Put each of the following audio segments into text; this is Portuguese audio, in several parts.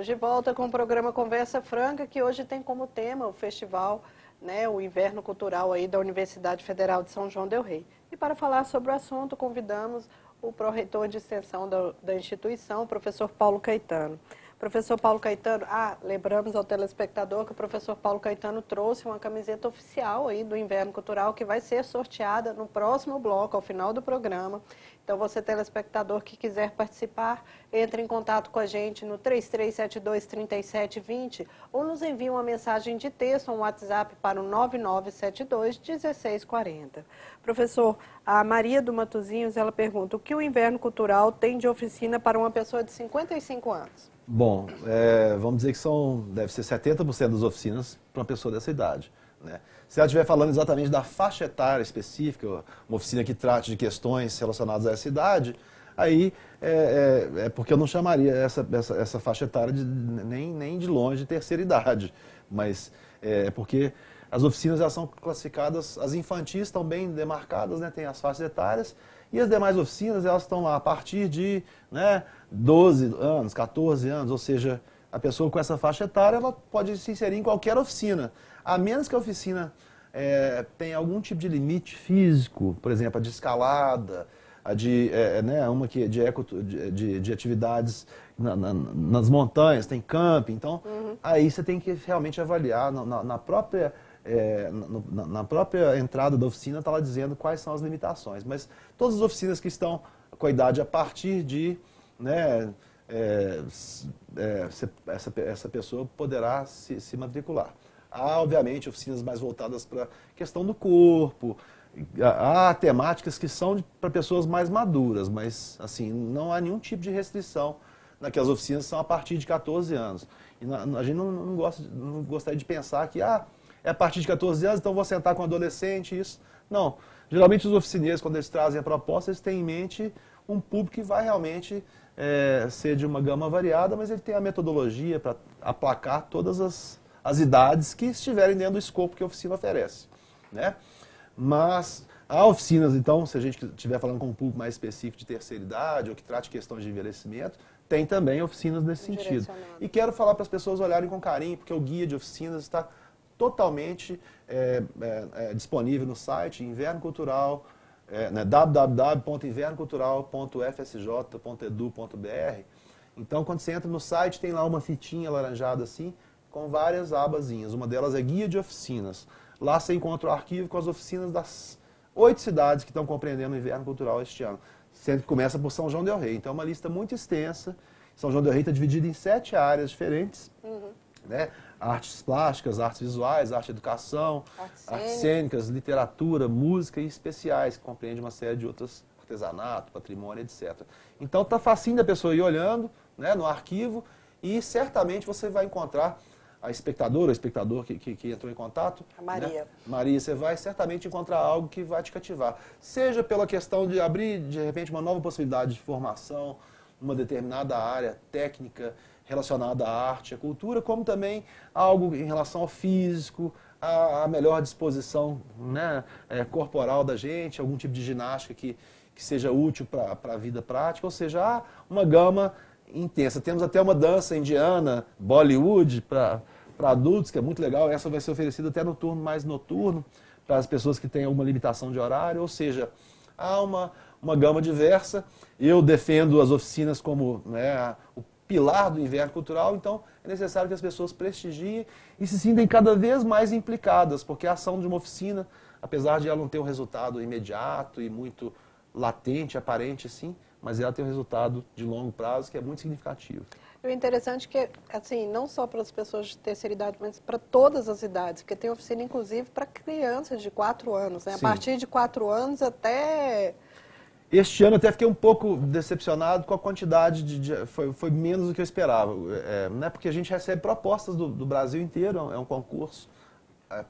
Estamos de volta com o programa Conversa Franca, que hoje tem como tema o festival, né, o Inverno Cultural aí da Universidade Federal de São João del Rei. E para falar sobre o assunto, convidamos o pró-reitor de extensão da instituição, o professor Paulo Caetano. Professor Paulo Caetano, lembramos ao telespectador que o professor Paulo Caetano trouxe uma camiseta oficial aí do Inverno Cultural que vai ser sorteada no próximo bloco, ao final do programa. Então, você telespectador que quiser participar, entre em contato com a gente no 3372-3720 ou nos envie uma mensagem de texto ou um WhatsApp para o 9972-1640. Professor, a Maria do Matozinhos, ela pergunta, o que o Inverno Cultural tem de oficina para uma pessoa de 55 anos? Bom, vamos dizer que deve ser 70% das oficinas para uma pessoa dessa idade, né? Se ela estiver falando exatamente da faixa etária específica, uma oficina que trate de questões relacionadas a essa idade, aí é porque eu não chamaria essa faixa etária nem de longe de terceira idade, mas é porque as oficinas elas são classificadas, as infantis estão bem demarcadas, né, tem as faixas etárias, e as demais oficinas elas estão lá a partir de 12 anos, 14 anos, ou seja, a pessoa com essa faixa etária ela pode se inserir em qualquer oficina, a menos que a oficina tenha algum tipo de limite físico, por exemplo, a de escalada, uma que é de atividades nas montanhas, tem camping, então aí você tem que realmente avaliar na própria entrada da oficina está lá dizendo quais são as limitações, mas todas as oficinas que estão com a idade a partir de, essa pessoa poderá se matricular. Há, obviamente, oficinas mais voltadas para a questão do corpo, há temáticas que são para pessoas mais maduras, mas assim, não há nenhum tipo de restrição naquelas oficinas que são a partir de 14 anos. E a gente não gostaria de pensar que é a partir de 14 anos, então vou sentar com um adolescente, isso. Não. Geralmente os oficineiros, quando eles trazem a proposta, eles têm em mente um público que vai realmente ser de uma gama variada, mas ele tem a metodologia para aplacar todas as idades que estiverem dentro do escopo que a oficina oferece, né? Mas há oficinas, então, se a gente estiver falando com um público mais específico de terceira idade ou que trate questões de envelhecimento, tem também oficinas nesse sentido. E quero falar para as pessoas olharem com carinho, porque o guia de oficinas está totalmente disponível no site Inverno Cultural, www.invernocultural.fsj.edu.br. Então, quando você entra no site, tem lá uma fitinha alaranjada assim, com várias abazinhas. Uma delas é Guia de Oficinas. Lá você encontra o arquivo com as oficinas das 8 cidades que estão compreendendo o Inverno Cultural este ano. Sendo que começa por São João del Rei. Então é uma lista muito extensa. São João del Rei está dividido em 7 áreas diferentes. Né? Artes plásticas, artes visuais, arte educação, artes cênicas, literatura, música e especiais, que compreende uma série de outras, artesanato, patrimônio, etc. Então está facinho da pessoa ir olhando, né, no arquivo e certamente você vai encontrar a espectadora, o espectador que entrou em contato, a Maria. Né? Maria, você vai certamente encontrar algo que vai te cativar. Seja pela questão de abrir, de repente, uma nova possibilidade de formação, uma determinada área técnica relacionada à arte, à cultura, como também algo em relação ao físico, a melhor disposição, né, corporal da gente, algum tipo de ginástica que seja útil para a vida prática, ou seja, há uma gama intensa. Temos até uma dança indiana, Bollywood, para adultos, que é muito legal. Essa vai ser oferecida até no turno mais noturno, para as pessoas que têm alguma limitação de horário. Ou seja, há uma gama diversa. Eu defendo as oficinas como, né, o pilar do Inverno Cultural, então é necessário que as pessoas prestigiem e se sintam cada vez mais implicadas, porque a ação de uma oficina, apesar de ela não ter um resultado imediato e muito latente, aparente, assim, mas ela tem um resultado de longo prazo que é muito significativo. E o interessante é que, assim, não só para as pessoas de terceira idade, mas para todas as idades, porque tem oficina, inclusive, para crianças de 4 anos, né? A partir de 4 anos até... Este ano eu até fiquei um pouco decepcionado com a quantidade, foi menos do que eu esperava, né? Porque a gente recebe propostas do Brasil inteiro, é um concurso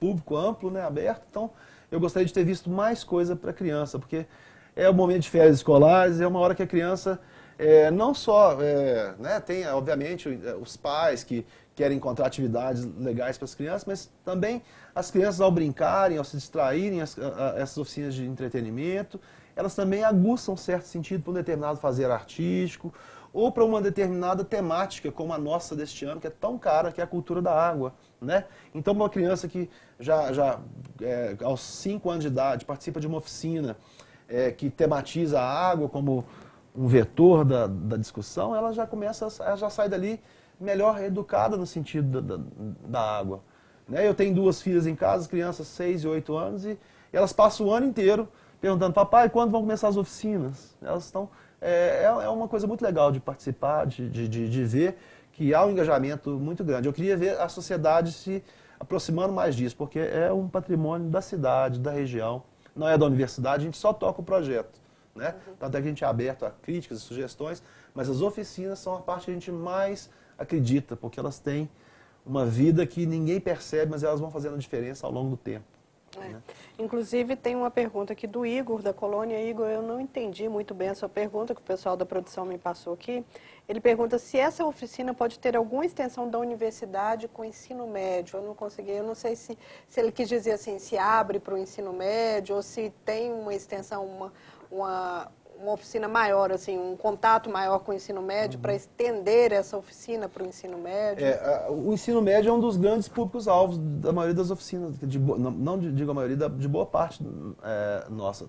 público, amplo, né, aberto, então eu gostaria de ter visto mais coisa para criança, porque é o momento de férias escolares, é uma hora que a criança não só, né, tem obviamente os pais que querem encontrar atividades legais para as crianças, mas também as crianças, ao brincarem, ao se distraírem, essas oficinas de entretenimento, elas também aguçam certo sentido para um determinado fazer artístico ou para uma determinada temática, como a nossa deste ano, que é tão cara, que é a cultura da água, né? Então, uma criança que aos 5 anos de idade participa de uma oficina que tematiza a água como um vetor da discussão, ela já sai dali melhor educada no sentido da água. Né? Eu tenho 2 filhas em casa, crianças 6 e 8 anos, e elas passam o ano inteiro perguntando: papai, quando vão começar as oficinas? Elas estão... É uma coisa muito legal de participar, de ver que há um engajamento muito grande. Eu queria ver a sociedade se aproximando mais disso, porque é um patrimônio da cidade, da região, não é da universidade, a gente só toca o projeto. Né? Tanto é que a gente é aberto a críticas e sugestões, mas as oficinas são a parte que a gente mais acredita, porque elas têm uma vida que ninguém percebe, mas elas vão fazendo a diferença ao longo do tempo. Né? Inclusive, tem uma pergunta aqui do Igor, da Colônia. Igor, eu não entendi muito bem a sua pergunta, que o pessoal da produção me passou aqui. Ele pergunta se essa oficina pode ter alguma extensão da universidade com o ensino médio. Eu não sei se ele quis dizer assim, se abre para o ensino médio, ou se tem uma extensão, uma oficina maior, assim, um contato maior com o ensino médio, para estender essa oficina para o ensino médio? O ensino médio é um dos grandes públicos-alvos da maioria das oficinas, não digo a maioria, de boa parte nossa.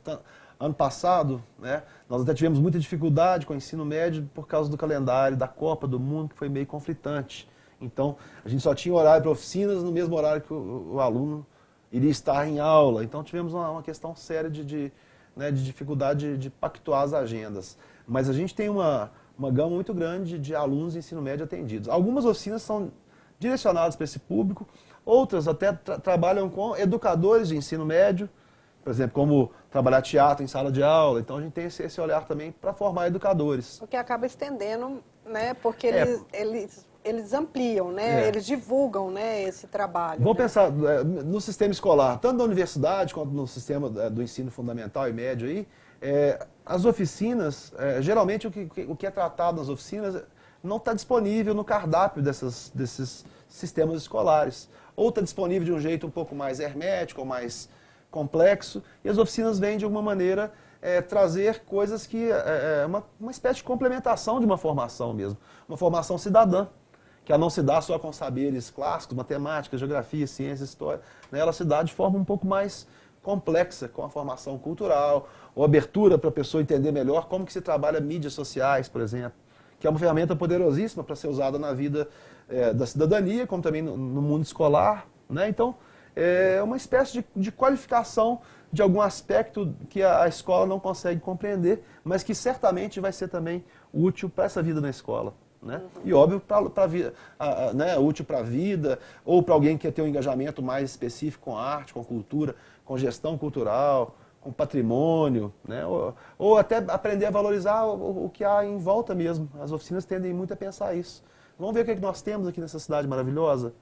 Ano passado, né, nós até tivemos muita dificuldade com o ensino médio por causa do calendário da Copa do Mundo, que foi meio conflitante. Então, a gente só tinha horário para oficinas no mesmo horário que o aluno iria estar em aula. Então, tivemos uma questão séria de dificuldade de pactuar as agendas. Mas a gente tem uma gama muito grande de alunos de ensino médio atendidos. Algumas oficinas são direcionadas para esse público, outras até trabalham com educadores de ensino médio, por exemplo, como trabalhar teatro em sala de aula. Então a gente tem esse olhar também para formar educadores. O que acaba estendendo, né? Porque eles ampliam, né? Eles divulgam, né, esse trabalho. Vamos pensar no sistema escolar, tanto da universidade quanto no sistema do ensino fundamental e médio aí, as oficinas, geralmente o que é tratado nas oficinas não está disponível no cardápio desses sistemas escolares. Ou está disponível de um jeito um pouco mais hermético, ou mais complexo, e as oficinas vêm de alguma maneira trazer coisas que uma espécie de complementação de uma formação mesmo, uma formação cidadã, que ela não se dá só com saberes clássicos, matemática, geografia, ciência, história, né? Ela se dá de forma um pouco mais complexa, com a formação cultural, ou abertura para a pessoa entender melhor como que se trabalha mídias sociais, por exemplo, que é uma ferramenta poderosíssima para ser usada na vida da cidadania, como também no mundo escolar, né? Então, é uma espécie de qualificação de algum aspecto que a escola não consegue compreender, mas que certamente vai ser também útil para essa vida na escola. Né? E óbvio, útil para a vida, ou para alguém que quer ter um engajamento mais específico com arte, com cultura, com gestão cultural, com patrimônio, né? Ou até aprender a valorizar o que há em volta mesmo. As oficinas tendem muito a pensar isso. Vamos ver o que é que nós temos aqui nessa cidade maravilhosa?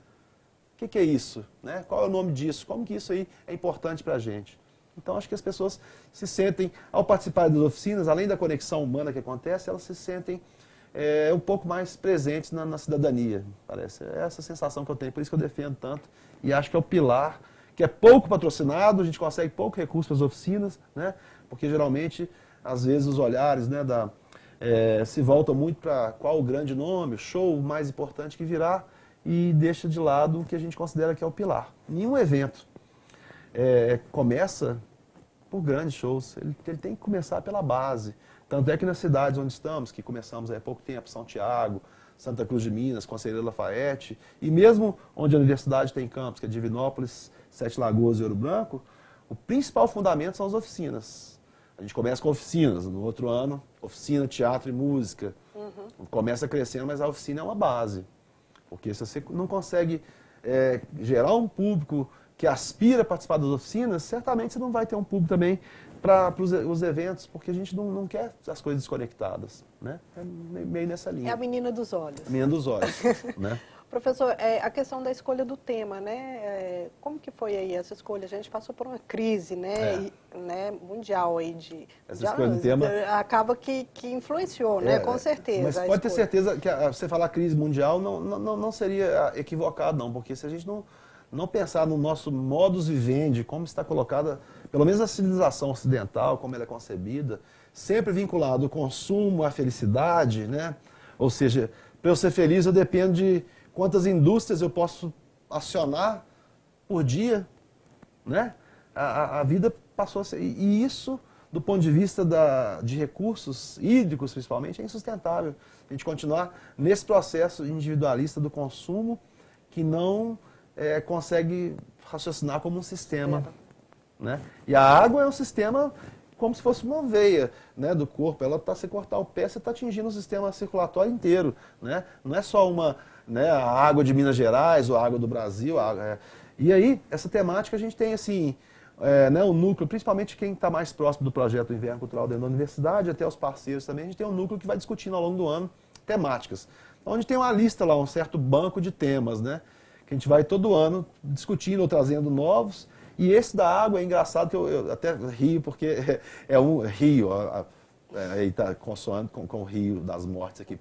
O que é isso? Né? Qual é o nome disso? Como que isso aí é importante para a gente? Então, acho que as pessoas se sentem, ao participar das oficinas, além da conexão humana que acontece, elas se sentem um pouco mais presentes na cidadania, parece. É essa sensação que eu tenho, por isso que eu defendo tanto. E acho que é o pilar, que é pouco patrocinado, a gente consegue pouco recurso para as oficinas, né? Porque geralmente, às vezes, os olhares, né, se voltam muito para qual o grande nome, o show mais importante que virá, e deixa de lado o que a gente considera que é o pilar. Nenhum evento começa por grandes shows, ele tem que começar pela base. Tanto é que nas cidades onde estamos, que começamos há pouco tempo, São Tiago, Santa Cruz de Minas, Conselheiro Lafayette, e mesmo onde a universidade tem campus, que é Divinópolis, Sete Lagoas e Ouro Branco, o principal fundamento são as oficinas. A gente começa com oficinas, no outro ano, oficina, teatro e música. Começa crescendo, mas a oficina é uma base. Porque se você não consegue gerar um público que aspira a participar das oficinas, certamente você não vai ter um público também para os eventos, porque a gente não quer as coisas desconectadas. Né? É meio nessa linha. É a menina dos olhos. A menina dos olhos. Né? Professor, a questão da escolha do tema, né? Como que foi aí essa escolha? A gente passou por uma crise, né, mundial aí de... Essa escolha do tema... Acaba que influenciou, né? Com certeza. Mas pode ter certeza que você falar crise mundial não seria equivocado, não, porque se a gente não pensar no nosso modus vivendi, como está colocada, pelo menos a civilização ocidental, como ela é concebida, sempre vinculado ao consumo, à felicidade, né? Ou seja, para eu ser feliz eu dependo de quantas indústrias eu posso acionar por dia, né? A vida passou a ser... E isso, do ponto de vista de recursos hídricos, principalmente, é insustentável. A gente continuar nesse processo individualista do consumo que não consegue raciocinar como um sistema, né? E a água é um sistema como se fosse uma veia, né, do corpo. Ela você cortar o pé, você está atingindo o sistema circulatório inteiro, né? Não é só a água de Minas Gerais ou a água do Brasil. E aí, essa temática a gente tem assim, o núcleo, principalmente quem está mais próximo do projeto Inverno Cultural dentro da universidade, até os parceiros também, a gente tem um núcleo que vai discutindo ao longo do ano temáticas. Onde tem uma lista lá, um certo banco de temas, né? Que a gente vai todo ano discutindo ou trazendo novos. E esse da água é engraçado, que eu até rio, porque é um rio, aí está consoando com o rio das mortes aqui.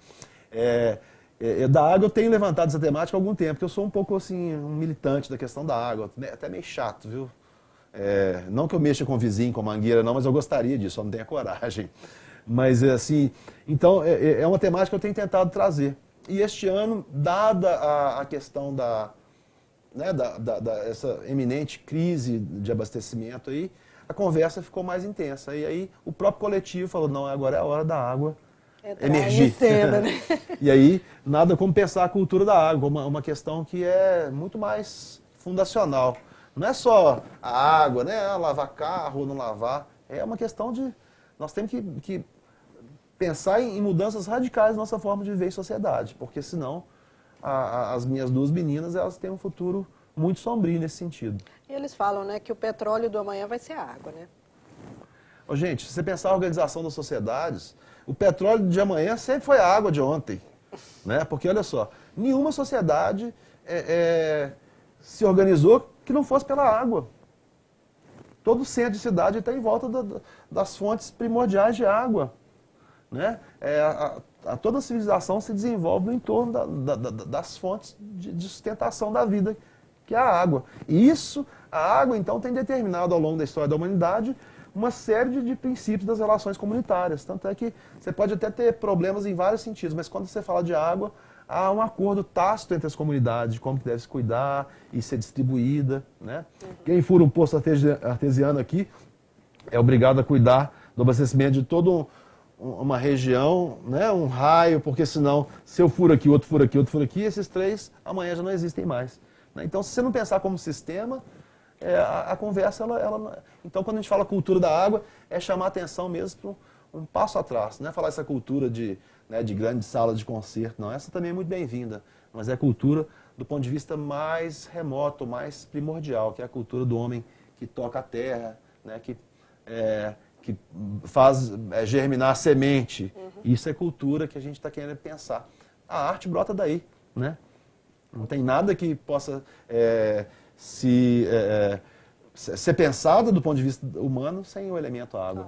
Da água eu tenho levantado essa temática há algum tempo, porque eu sou um pouco assim, um militante da questão da água, até meio chato, viu? Não que eu mexa com vizinho, com mangueira não, mas eu gostaria disso, só não tenho a coragem. Mas assim, então é uma temática que eu tenho tentado trazer. E este ano, dada a questão essa eminente crise de abastecimento aí, a conversa ficou mais intensa. E aí o próprio coletivo falou, não, agora é a hora da água emergir. Né? E aí, nada como pensar a cultura da água, uma questão que é muito mais fundacional. Não é só a água, né, lavar carro ou não lavar, é uma questão de... Nós temos que pensar em mudanças radicais na nossa forma de viver em sociedade, porque senão as minhas duas meninas, elas têm um futuro muito sombrio nesse sentido. E eles falam, né, que o petróleo do amanhã vai ser a água, né? Gente, se você pensar a organização das sociedades, o petróleo de amanhã sempre foi a água de ontem, né? Porque, olha só, nenhuma sociedade se organizou que não fosse pela água. Todo centro de cidade está em volta das fontes primordiais de água, né? Toda a civilização se desenvolve no entorno das fontes de sustentação da vida, que é a água. E a água, então, tem determinado ao longo da história da humanidade uma série de princípios das relações comunitárias. Tanto é que você pode até ter problemas em vários sentidos, mas quando você fala de água, há um acordo tácito entre as comunidades de como que deve se cuidar e ser distribuída, né? Quem fura um poço artesiano aqui é obrigado a cuidar do abastecimento de todo uma região, né, um raio, porque senão, se eu furo aqui, outro fura aqui, outro fura aqui, esses três amanhã já não existem mais, né? Então, se você não pensar como sistema, a conversa, então, quando a gente fala cultura da água, é chamar atenção mesmo para um passo atrás, não é falar essa cultura de grande sala de concerto, não, essa também é muito bem-vinda, mas é a cultura do ponto de vista mais remoto, mais primordial, que é a cultura do homem que toca a terra, né, que faz germinar a semente. Isso é cultura que a gente está querendo pensar. A arte brota daí, né? Não tem nada que possa ser pensado do ponto de vista humano sem o elemento água.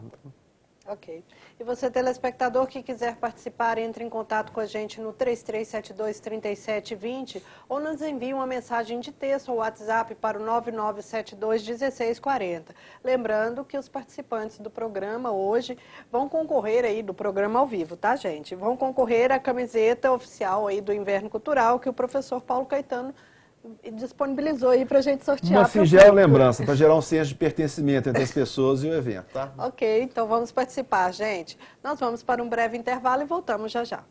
Ok. E você, telespectador, que quiser participar, entre em contato com a gente no 3372-3720 ou nos envie uma mensagem de texto ou WhatsApp para o 9972-1640. Lembrando que os participantes do programa hoje vão concorrer aí, do programa ao vivo, tá, gente? Vão concorrer à camiseta oficial aí do Inverno Cultural que o professor Paulo Caetano disponibilizou aí para a gente sortear. Uma singela lembrança, para gerar um senso de pertencimento entre as pessoas e o evento, tá? Ok, então vamos participar, gente. Nós vamos para um breve intervalo e voltamos já já.